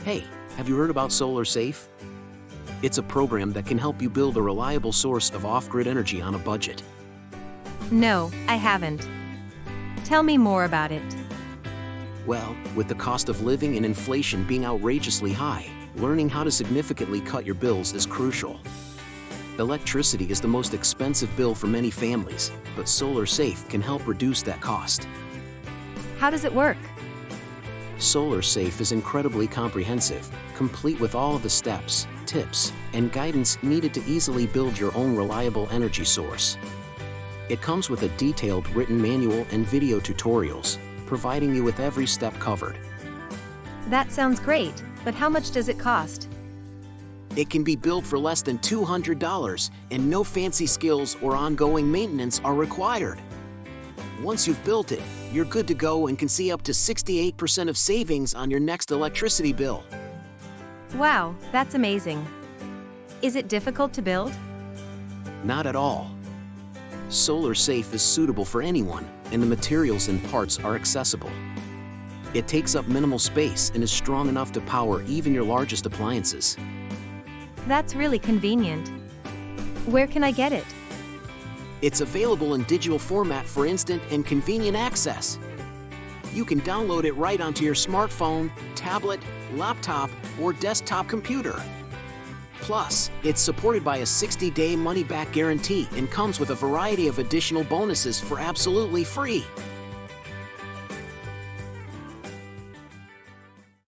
Hey, have you heard about Solar Safe? It's a program that can help you build a reliable source of off-grid energy on a budget. No, I haven't. Tell me more about it. Well, with the cost of living and inflation being outrageously high, learning how to significantly cut your bills is crucial. Electricity is the most expensive bill for many families, but Solar Safe can help reduce that cost. How does it work? Solar Safe is incredibly comprehensive, complete with all of the steps, tips, and guidance needed to easily build your own reliable energy source. It comes with a detailed written manual and video tutorials, providing you with every step covered. That sounds great, but how much does it cost? It can be built for less than $200, and no fancy skills or ongoing maintenance are required. Once you've built it, you're good to go and can see up to 68% of savings on your next electricity bill. Wow, that's amazing. Is it difficult to build? Not at all. Solar Safe is suitable for anyone, and the materials and parts are accessible. It takes up minimal space and is strong enough to power even your largest appliances. That's really convenient. Where can I get it? It's available in digital format for instant and convenient access. You can download it right onto your smartphone, tablet, laptop, or desktop computer. Plus, it's supported by a 60-day money-back guarantee and comes with a variety of additional bonuses for absolutely free.